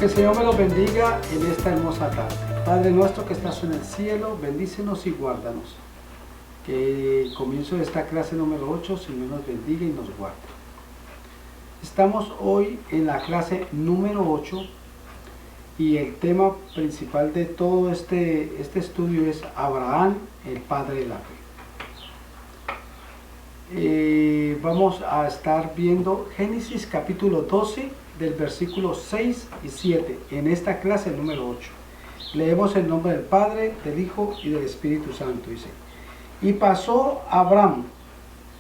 Que el Señor me los bendiga en esta hermosa tarde. Padre nuestro que estás en el cielo, bendícenos y guárdanos. Que el comienzo de esta clase número 8, Señor nos bendiga y nos guarde. Estamos hoy en la clase número 8 y el tema principal de todo este estudio es Abraham, el padre de la fe. Vamos a estar viendo Génesis capítulo 12 del versículo 6 y 7 en esta clase número 8. Leemos el nombre del Padre, del Hijo y del Espíritu Santo. Dice: y pasó Abraham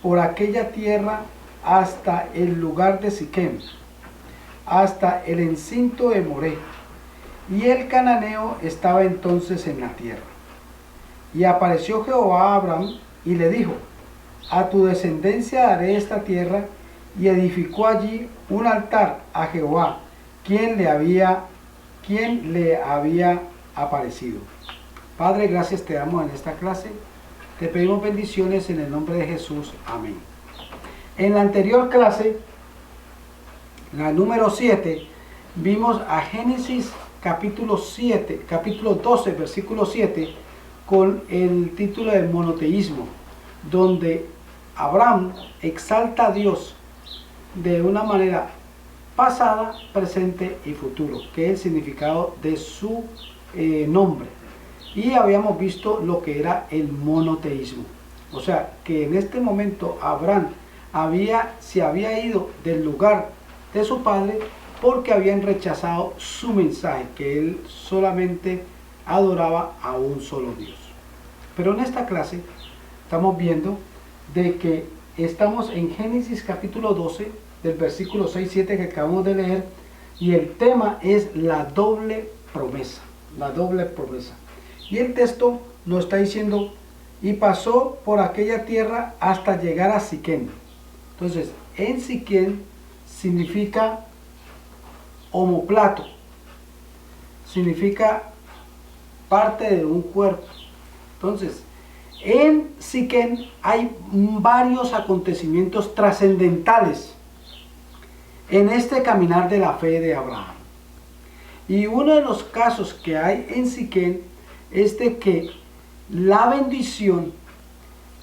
por aquella tierra hasta el lugar de Siquem, hasta el encinto de Moré, y el cananeo estaba entonces en la tierra. Y apareció Jehová a Abraham y le dijo: a tu descendencia daré esta tierra. Y edificó allí un altar a Jehová, quien le había aparecido. Padre, gracias te damos en esta clase. Te pedimos bendiciones en el nombre de Jesús. Amén. En la anterior clase, la número 7, vimos a Génesis capítulo 12, versículo 7, con el título de monoteísmo, donde Abraham exalta a Dios de una manera pasada, presente y futuro, que es el significado de su nombre. Y habíamos visto lo que era el monoteísmo. O sea, que en este momento Abraham se había ido del lugar de su padre porque habían rechazado su mensaje, que él solamente adoraba a un solo Dios. Pero en esta clase estamos viendo de que estamos en Génesis capítulo 12, del versículo 6-7 que acabamos de leer, y el tema es la doble promesa, la doble promesa. Y el texto nos está diciendo: y pasó por aquella tierra hasta llegar a Siquem. Entonces, en Siquem significa omoplato, significa parte de un cuerpo. Entonces, en Siquem hay varios acontecimientos trascendentales en este caminar de la fe de Abraham. Y uno de los casos que hay en Siquem es de que la bendición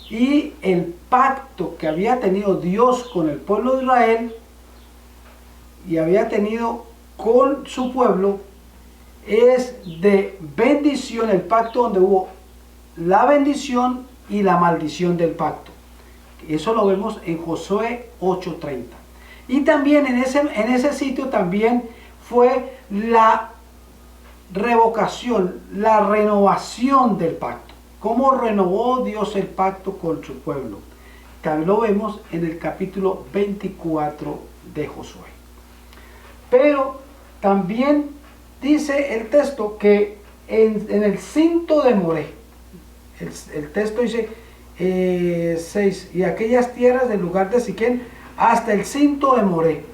y el pacto que había tenido Dios con el pueblo de Israel y había tenido con su pueblo es de bendición, el pacto donde hubo la bendición y la maldición del pacto. Eso lo vemos en Josué 8:30. Y también en ese sitio también fue la revocación, la renovación del pacto. ¿Cómo renovó Dios el pacto con su pueblo? También lo vemos en el capítulo 24 de Josué. Pero también dice el texto que en el cinto de Moré, el texto dice 6, y aquellas tierras del lugar de Siquem hasta el cinto de Moré.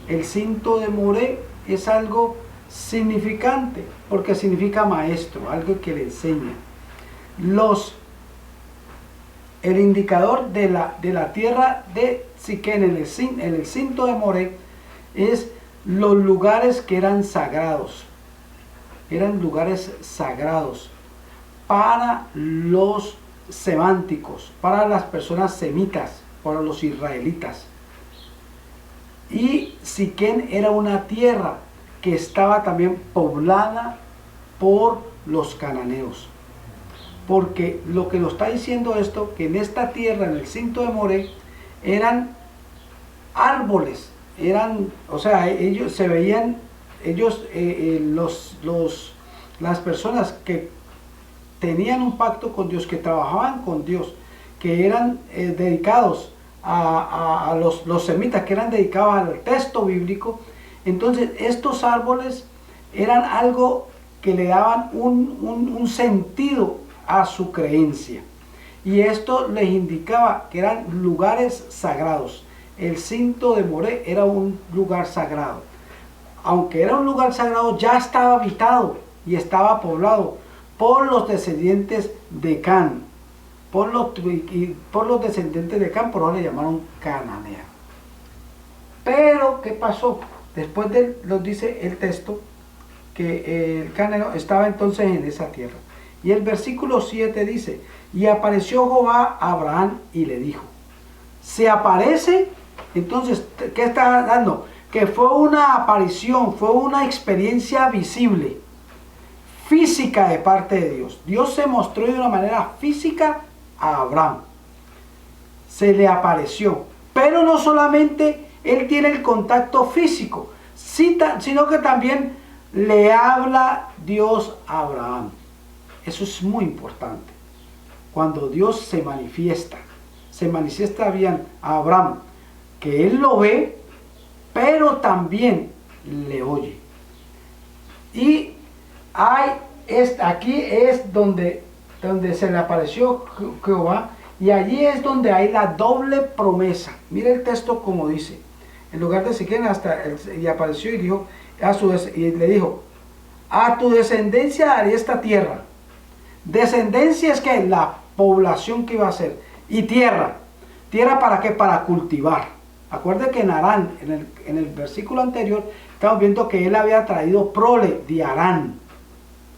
El cinto de Moré es algo significante porque significa maestro, algo que le enseña. El indicador de la tierra de Siquem en el cinto de Moré es los lugares que eran sagrados. Eran lugares sagrados para los semánticos, para las personas semitas, para los israelitas. Y Siquem era una tierra que estaba también poblada por los cananeos. Porque lo que nos está diciendo esto, que en esta tierra, en el cinto de Moré, eran árboles, o sea, ellos se veían, las personas que tenían un pacto con Dios, que trabajaban con Dios, que eran dedicados a los semitas, que eran dedicados al texto bíblico. Entonces estos árboles eran algo que le daban un sentido a su creencia, y esto les indicaba que eran lugares sagrados. El cinto de Moré era un lugar sagrado. Aunque era un lugar sagrado, ya estaba habitado y estaba poblado por los descendientes de Can. Por los descendientes de Can, por ahora le llamaron Cananea. Pero, ¿qué pasó? Después nos dice el texto que el Cananeo estaba entonces en esa tierra. Y el versículo 7 dice, y apareció Jehová a Abraham y le dijo, se aparece, entonces, ¿qué está dando? Que fue una aparición, fue una experiencia visible, física de parte de Dios. Dios se mostró de una manera física a Abraham. Se le apareció. Pero no solamente él tiene el contacto físico, sino que también le habla Dios a Abraham. Eso es muy importante. Cuando Dios se manifiesta bien a Abraham, que él lo ve, pero también le oye. Y aquí es donde se le apareció Jehová, y allí es donde hay la doble promesa. Mira el texto como dice. En lugar de Siquem, y apareció y dijo, y le dijo, a tu descendencia daré esta tierra. Descendencia es que la población que iba a ser. Y tierra. ¿Tierra para qué? Para cultivar. Acuérdate que en Harán, en el versículo anterior, estamos viendo que él había traído prole de Harán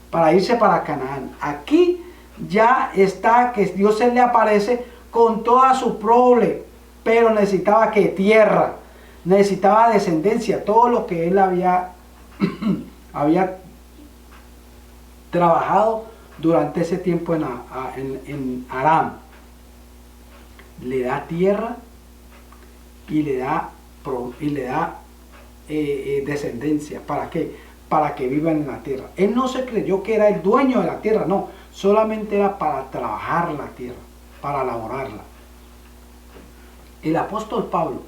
para irse para Canaán. Aquí ya está que Dios se le aparece con toda su prole, pero necesitaba que tierra, necesitaba descendencia, todo lo que él había trabajado durante ese tiempo en Harán. Le da tierra y le da descendencia. ¿Para qué? Para que vivan en la tierra. Él no se creyó que era el dueño de la tierra, no, solamente era para trabajar la tierra, para laborarla. El apóstol Pablo,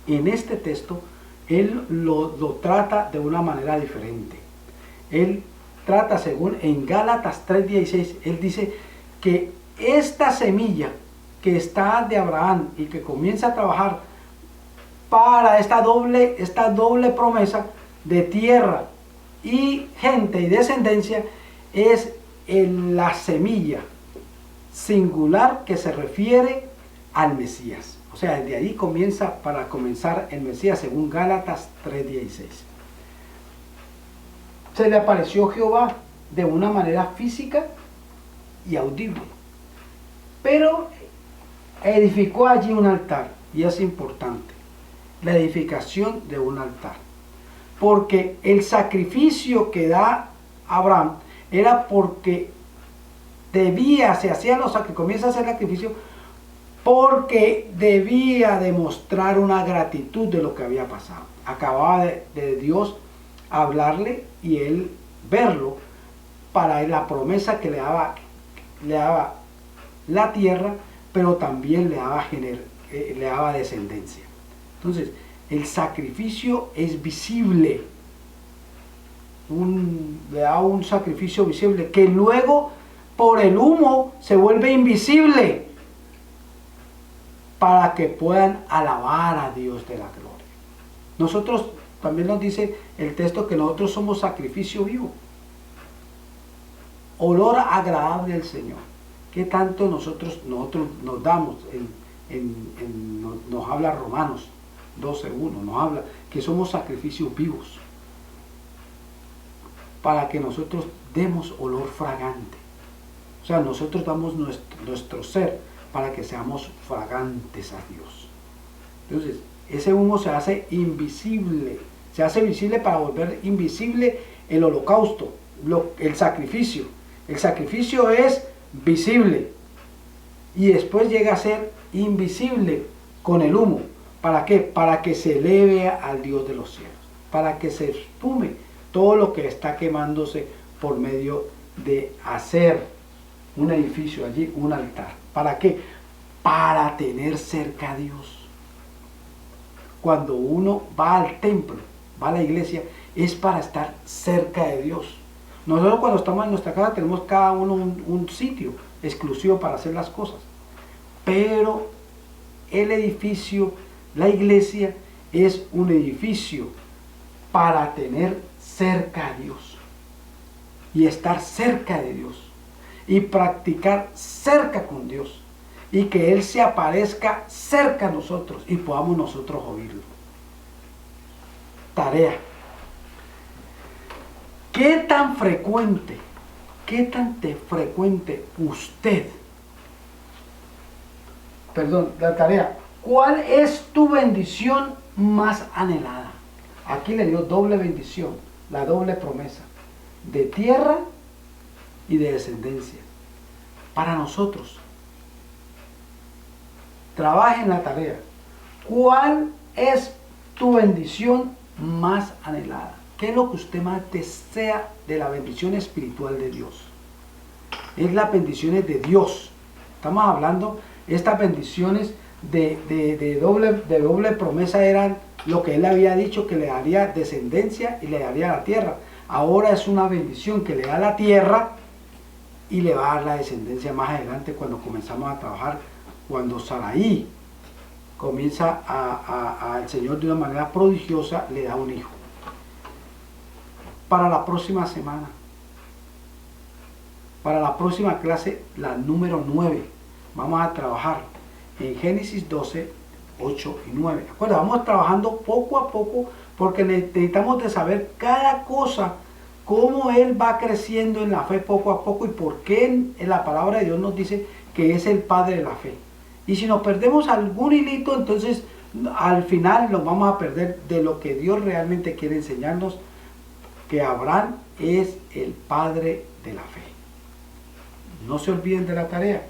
en este texto, él lo trata de una manera diferente. Él trata, según en Gálatas 3:16, él dice que esta semilla que está de Abraham y que comienza a trabajar para esta doble promesa de tierra y gente y descendencia, es la semilla singular que se refiere al Mesías. O sea, de ahí comienza, para comenzar el Mesías, según Gálatas 3:16. Se le apareció Jehová de una manera física y audible, pero edificó allí un altar, y es importante, la edificación de un altar, porque el sacrificio que da Abraham era porque se hacían comienza a hacer sacrificio porque debía demostrar una gratitud de lo que había pasado. Acababa de Dios hablarle y él verlo para la promesa que le daba la tierra, pero también le daba descendencia. Entonces, el sacrificio es visible, le da un sacrificio visible que luego por el humo se vuelve invisible para que puedan alabar a Dios de la gloria. Nosotros, también nos dice el texto que nosotros somos sacrificio vivo, olor agradable al Señor. ¿Qué tanto nosotros nos damos? Nos habla Romanos 12:1, nos habla que somos sacrificios vivos para que nosotros demos olor fragante. O sea, nosotros damos nuestro ser para que seamos fragantes a Dios. Entonces, ese humo se hace invisible, se hace visible para volver invisible el holocausto, el sacrificio. El sacrificio es visible y después llega a ser invisible con el humo. ¿Para qué? Para que se eleve al Dios de los cielos, para que se esfume todo lo que está quemándose por medio de hacer un edificio allí, un altar. ¿Para qué? Para tener cerca a Dios. Cuando uno va al templo, va a la iglesia, es para estar cerca de Dios. Nosotros cuando estamos en nuestra casa tenemos cada uno un sitio exclusivo para hacer las cosas. Pero el edificio, la iglesia, es un edificio para tener cerca a Dios y estar cerca de Dios y practicar cerca con Dios y que Él se aparezca cerca a nosotros y podamos nosotros oírlo. Tarea. ¿Qué tan frecuente usted, perdón, la tarea, cuál es tu bendición más anhelada? Aquí le dio doble bendición, la doble promesa, de tierra y de descendencia. Para nosotros, trabaje en la tarea. ¿Cuál es tu bendición más anhelada? ¿Qué es lo que usted más desea de la bendición espiritual de Dios? Es las bendiciones de Dios. Estamos hablando, estas bendiciones de doble promesa eran lo que Él había dicho, que le daría descendencia y le daría la tierra. Ahora es una bendición que le da la tierra y le va a dar la descendencia más adelante cuando comenzamos a trabajar, cuando Saraí comienza al Señor de una manera prodigiosa, le da un hijo. Para la próxima semana, para la próxima clase, la número 9, vamos a trabajar en Génesis 12, 8 y 9. Acuerda, vamos trabajando poco a poco porque necesitamos de saber cada cosa, cómo Él va creciendo en la fe poco a poco y por qué en la palabra de Dios nos dice que es el Padre de la fe. Y si nos perdemos algún hilito, entonces al final nos vamos a perder de lo que Dios realmente quiere enseñarnos, que Abraham es el padre de la fe. No se olviden de la tarea.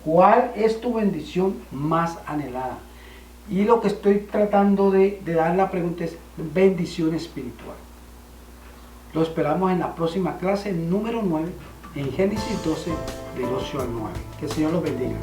¿Cuál es tu bendición más anhelada? Y lo que estoy tratando de dar la pregunta es bendición espiritual. Lo esperamos en la próxima clase número 9, en Génesis 12, del 8 al 9. Que el Señor los bendiga.